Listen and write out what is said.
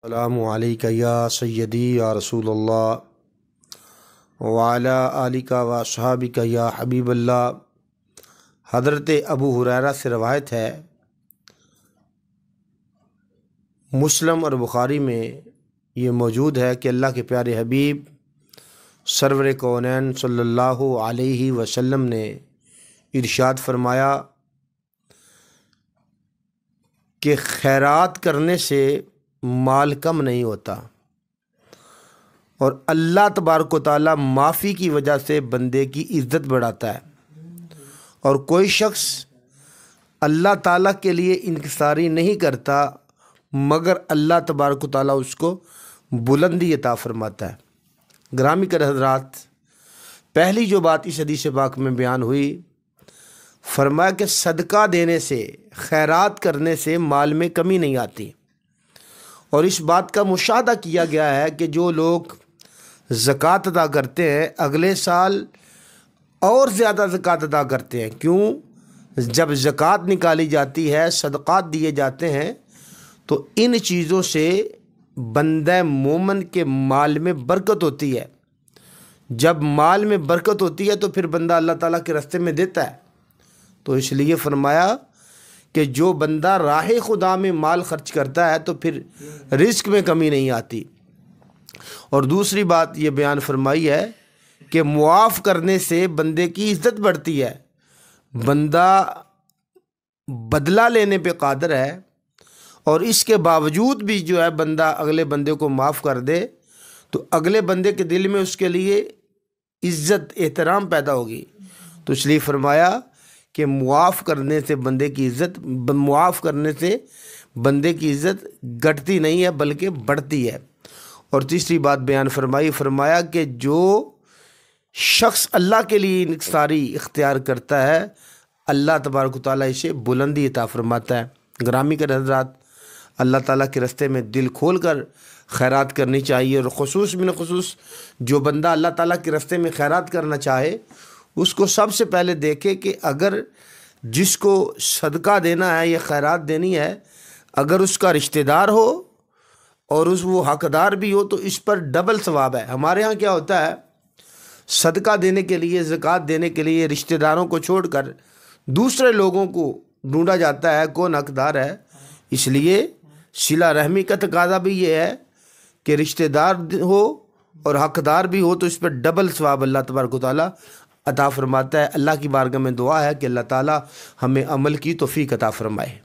السلام علیکم یا سیدی یا رسول اللہ وعلی آلک و اصحابک یا حبیب اللہ۔ حضرت ابو ہریرہ سے روایت ہے، مسلم اور بخاری میں یہ موجود ہے کہ اللہ کے پیارے حبیب سرور کونین صلی اللہ علیہ وسلم نے ارشاد فرمایا کہ خیرات کرنے سے مال کم نہیں ہوتا، اور اللہ تبارک و تعالیٰ معافی کی وجہ سے بندے کی عزت بڑھاتا ہے، اور کوئی شخص اللہ تعالیٰ کے لیے انکساری نہیں کرتا مگر اللہ تبارک و تعالیٰ اس کو بلندی عطا فرماتا ہے۔ گرامی کے حضرات، پہلی جو بات اس حدیث پاک میں بیان ہوئی، فرمایا کہ صدقہ دینے سے، خیرات کرنے سے مال میں کمی نہیں آتی، اور اس بات کا مشاہدہ کیا گیا ہے کہ جو لوگ زکوٰۃ ادا کرتے ہیں اگلے سال اور زیادہ زکوٰۃ ادا کرتے ہیں۔ کیوں؟ جب زکوٰۃ نکالی جاتی ہے، صدقات دیے جاتے ہیں، تو ان چیزوں سے بندہ مومن کے مال میں برکت ہوتی ہے۔ جب مال میں برکت ہوتی ہے تو پھر بندہ اللہ تعالیٰ کے راستے میں دیتا ہے۔ تو اس لیے فرمایا کہ جو بندہ راہ خدا میں مال خرچ کرتا ہے تو پھر رزق میں کمی نہیں آتی۔ اور دوسری بات یہ بیان فرمائی ہے کہ معاف کرنے سے بندے کی عزت بڑھتی ہے۔ بندہ بدلہ لینے پہ قادر ہے، اور اس کے باوجود بھی جو ہے بندہ اگلے بندے کو معاف کر دے تو اگلے بندے کے دل میں اس کے لیے عزت، احترام پیدا ہوگی۔ تو اس لیے فرمایا کہ معاف کرنے سے بندے کی عزت گھٹتی نہیں ہے بلکہ بڑھتی ہے۔ اور تیسری بات بیان فرمایا کہ جو شخص اللہ کے لیے انکساری اختیار کرتا ہے، اللہ تبارک و تعالیٰ اسے بلندی عطا فرماتا ہے۔ گرامی کے حضرات، اللہ تعالیٰ کے راستے میں دل کھول کر خیرات کرنی چاہیے، اور خصوص جو بندہ اللہ تعالیٰ کے راستے میں خیرات کرنا چاہے اس کو سب سے پہلے دیکھے کہ اگر جس کو صدقہ دینا ہے یا خیرات دینی ہے، اگر اس کا رشتہ دار ہو اور وہ حقدار بھی ہو تو اس پر ڈبل ثواب ہے۔ ہمارے ہاں کیا ہوتا ہے، صدقہ دینے کے لیے، زکوٰۃ دینے کے لیے رشتہ داروں کو چھوڑ کر دوسرے لوگوں کو ڈھونڈا جاتا ہے کون حقدار ہے۔ اس لیے صلہ رحمی کا تقاضا بھی یہ ہے کہ رشتہ دار ہو اور حقدار بھی ہو تو اس پر ڈبل ثواب اللہ تبارک و تعالیٰ عطا فرماتا ہے۔ اللہ کی بارگاہ میں دعا ہے کہ اللہ تعالیٰ ہمیں عمل کی توفیق عطا فرمائے۔